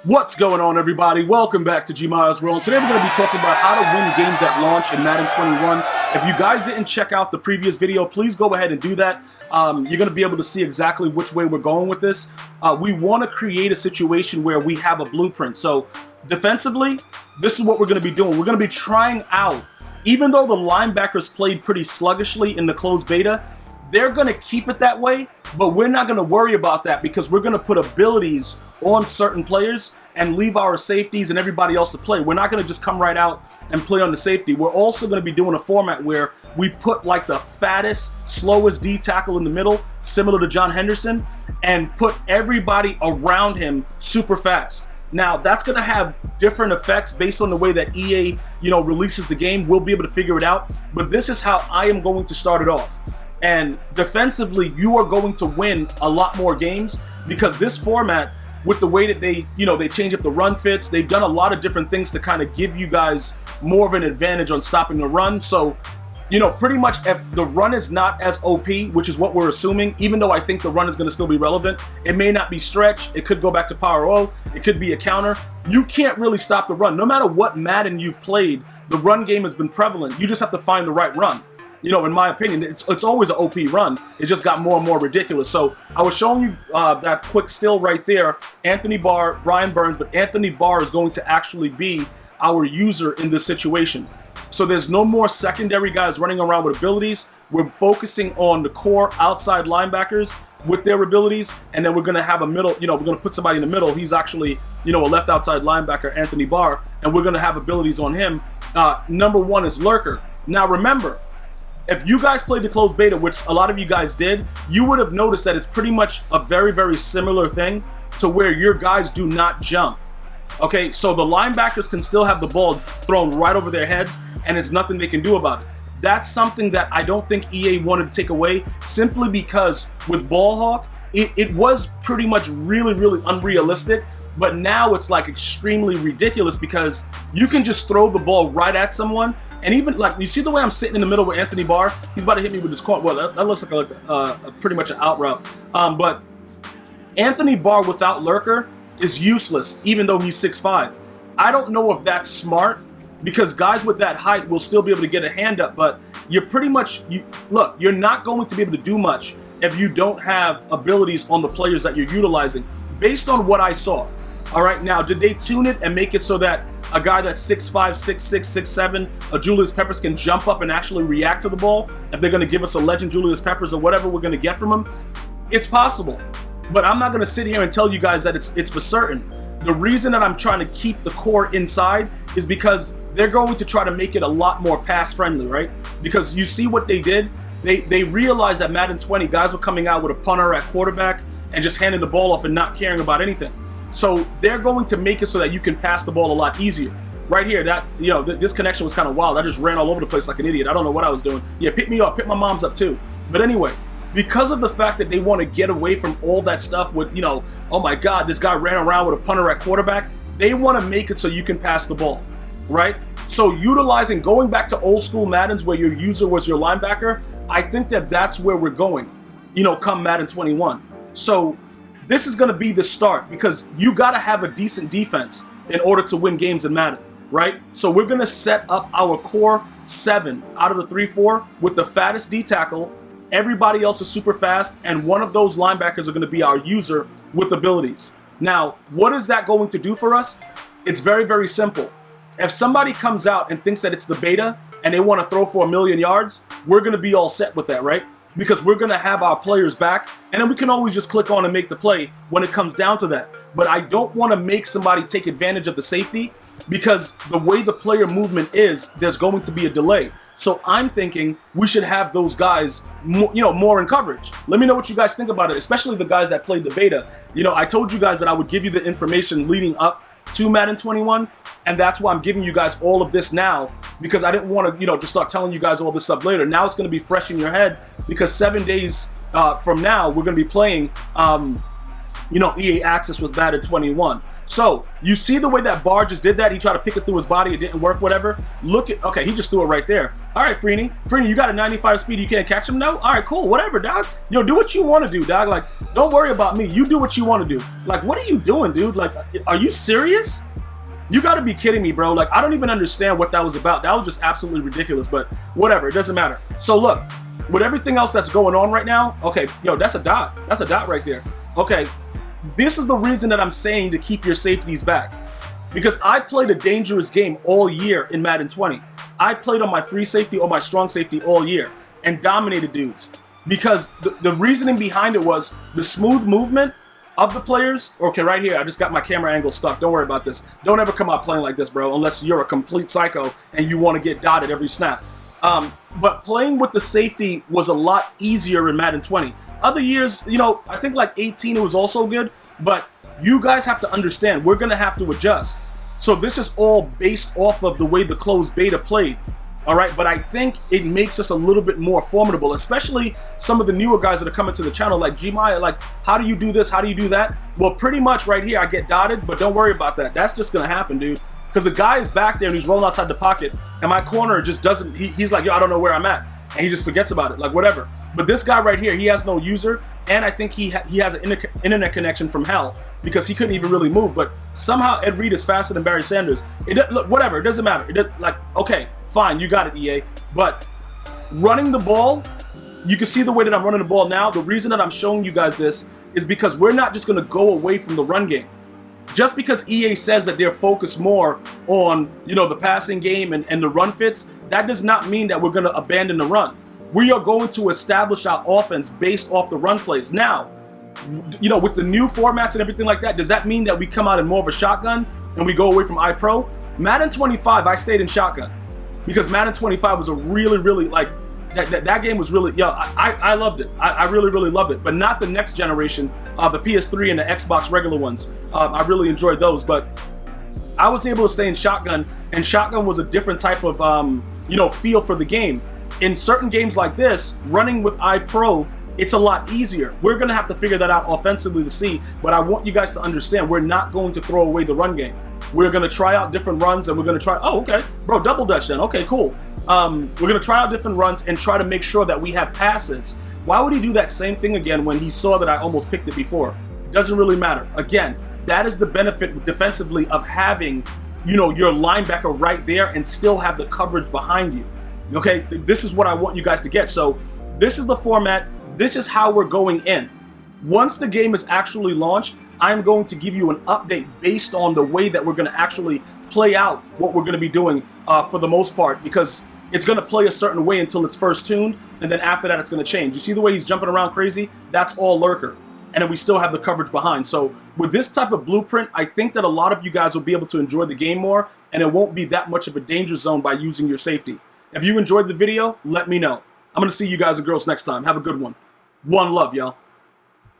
What's going on, everybody? Welcome back to GmiasWorld. Today we're going to be talking about how to win games at launch in Madden 21. If you guys didn't check out the previous video, please go ahead and do that. You're going to be able to see exactly which way we're going with this. We want to create a situation where we have a blueprint. So defensively, this is what we're going to be doing. We're going to be trying out, even though the linebackers played pretty sluggishly in the closed beta, they're going to keep it that way, but we're not going to worry about that because we're going to put abilities on certain players and leave our safeties and everybody else to play. We're not going to just come right out and play on the safety. We're also going to be doing a format where we put like the fattest, slowest D tackle in the middle, similar to John Henderson, and put everybody around him super fast. Now, that's going to have different effects based on the way that EA, releases the game. We'll be able to figure it out, but this is how I am going to start it off. And defensively, you are going to win a lot more games because this format, with the way that they change up the run fits, they've done a lot of different things to kind of give you guys more of an advantage on stopping the run. So, pretty much if the run is not as OP, which is what we're assuming, even though I think the run is going to still be relevant, it may not be stretch, it could go back to power O, it could be a counter. You can't really stop the run. No matter what Madden you've played, the run game has been prevalent. You just have to find the right run. In my opinion, it's always an OP run. It just got more and more ridiculous. So I was showing you that quick still right there. Anthony Barr, Brian Burns, but Anthony Barr is going to actually be our user in this situation. So there's no more secondary guys running around with abilities. We're focusing on the core outside linebackers with their abilities, and then we're going to have a middle, we're going to put somebody in the middle. He's actually, a left outside linebacker, Anthony Barr, and we're going to have abilities on him. Number one is Lurker. Now remember, if you guys played the closed beta, which a lot of you guys did, you would have noticed that it's pretty much a very, very similar thing to where your guys do not jump. Okay, so the linebackers can still have the ball thrown right over their heads, and it's nothing they can do about it. That's something that I don't think EA wanted to take away, simply because with Ball Hawk, it was pretty much really, really unrealistic, but now it's like extremely ridiculous because you can just throw the ball right at someone. And even like, you see the way I'm sitting in the middle with Anthony Barr? He's about to hit me with his corner. Well, that looks like a pretty much an out route. But Anthony Barr without Lurker is useless, even though he's 6'5". I don't know if that's smart because guys with that height will still be able to get a hand up, but you're pretty much, you're not going to be able to do much if you don't have abilities on the players that you're utilizing, based on what I saw. All right, now, did they tune it and make it so that a guy that's 6'5", 6'6", 6'7", a Julius Peppers can jump up and actually react to the ball if they're going to give us a legend Julius Peppers or whatever we're going to get from him? It's possible, but I'm not going to sit here and tell you guys that it's for certain. The reason that I'm trying to keep the core inside is because they're going to try to make it a lot more pass friendly, right? Because you see what they did. They realized that Madden 20 guys were coming out with a punter at quarterback and just handing the ball off and not caring about anything. So they're going to make it so that you can pass the ball a lot easier. Right here, this connection was kind of wild. I just ran all over the place like an idiot. I don't know what I was doing. Yeah, pick me up, pick my mom's up too. But anyway, because of the fact that they want to get away from all that stuff with, oh my God, this guy ran around with a punter at quarterback, they want to make it so you can pass the ball, right? So going back to old school Maddens where your user was your linebacker, I think that that's where we're going, come Madden 21. So this is going to be the start because you got to have a decent defense in order to win games in Madden, right? So we're going to set up our core 7 out of the 3-4 with the fattest D tackle. Everybody else is super fast, and one of those linebackers are going to be our user with abilities. Now, what is that going to do for us? It's very, very simple. If somebody comes out and thinks that it's the beta and they want to throw for 1,000,000 yards, we're going to be all set with that, right? Because we're going to have our players back, and then we can always just click on and make the play when it comes down to that. But I don't want to make somebody take advantage of the safety because the way the player movement is, there's going to be a delay. So I'm thinking we should have those guys, more in coverage. Let me know what you guys think about it, especially the guys that played the beta. I told you guys that I would give you the information leading up to Madden 21, and that's why I'm giving you guys all of this now, because I didn't want to, just start telling you guys all this stuff later. Now it's going to be fresh in your head because 7 days from now we're going to be playing, EA Access with Madden 21. So, you see the way that Bar just did that? He tried to pick it through his body, it didn't work, whatever. Look at, okay, he just threw it right there. All right, Freeney, you got a 95 speed, you can't catch him now? All right, cool, whatever, dog. Yo, do what you want to do, dog. Like, don't worry about me. You do what you want to do. Like, what are you doing, dude? Like, are you serious? You got to be kidding me, bro. Like, I don't even understand what that was about. That was just absolutely ridiculous, but whatever, it doesn't matter. So, look, with everything else that's going on right now, okay, yo, that's a dot. That's a dot right there. Okay. This is the reason that I'm saying to keep your safeties back. Because I played a dangerous game all year in Madden 20. I played on my free safety or my strong safety all year and dominated dudes. Because the reasoning behind it was the smooth movement of the players. Okay, right here, I just got my camera angle stuck. Don't worry about this. Don't ever come out playing like this, bro, unless you're a complete psycho and you want to get dotted every snap. But playing with the safety was a lot easier in Madden 20. Other years, you know, I think like 18 it was also good, but you guys have to understand, we're going to have to adjust. So this is all based off of the way the closed beta played, all right? But I think it makes us a little bit more formidable, especially some of the newer guys that are coming to the channel like Gmia, like, how do you do this? How do you do that? Well, pretty much right here, I get dotted, but don't worry about that. That's just going to happen, dude. Because the guy is back there and he's rolling outside the pocket, and my corner just doesn't, he's like, yo, I don't know where I'm at. And he just forgets about it, like whatever. But this guy right here, he has no user, and I think he has an internet connection from hell because he couldn't even really move. But somehow Ed Reed is faster than Barry Sanders. Look, whatever, it doesn't matter. Like, okay, fine, you got it, EA. But running the ball, you can see the way that I'm running the ball now. The reason that I'm showing you guys this is because we're not just going to go away from the run game. Just because EA says that they're focused more on, you know, the passing game and the run fits, that does not mean that we're going to abandon the run. We are going to establish our offense based off the run plays. Now, you know, with the new formats and everything like that, does that mean that we come out in more of a shotgun and we go away from iPro? Madden 25, I stayed in shotgun because Madden 25 was a really, really, like, that game was really, yo, I loved it. I really, really loved it. But not the next generation, the PS3 and the Xbox regular ones. I really enjoyed those. But I was able to stay in shotgun, and shotgun was a different type of, you know, feel for the game. In certain games like this, running with iPro, it's a lot easier. We're going to have to figure that out offensively to see, but I want you guys to understand we're not going to throw away the run game. We're going to try out different runs, and we're going to try, oh, okay, bro, double dutch then, okay, cool. We're going to try out different runs and try to make sure that we have passes. Why would he do that same thing again when he saw that I almost picked it before? It doesn't really matter. Again, that is the benefit defensively of having, you know, your linebacker right there and still have the coverage behind you. Okay, this is what I want you guys to get. So this is the format. This is how we're going in. Once the game is actually launched, I'm going to give you an update based on the way that we're going to actually play out what we're going to be doing for the most part, because it's going to play a certain way until it's first tuned, and then after that it's going to change. You see the way he's jumping around crazy? That's all lurker. And then we still have the coverage behind. So with this type of blueprint, I think that a lot of you guys will be able to enjoy the game more, and it won't be that much of a danger zone by using your safety. If you enjoyed the video, let me know. I'm going to see you guys and girls next time. Have a good one. One love, y'all.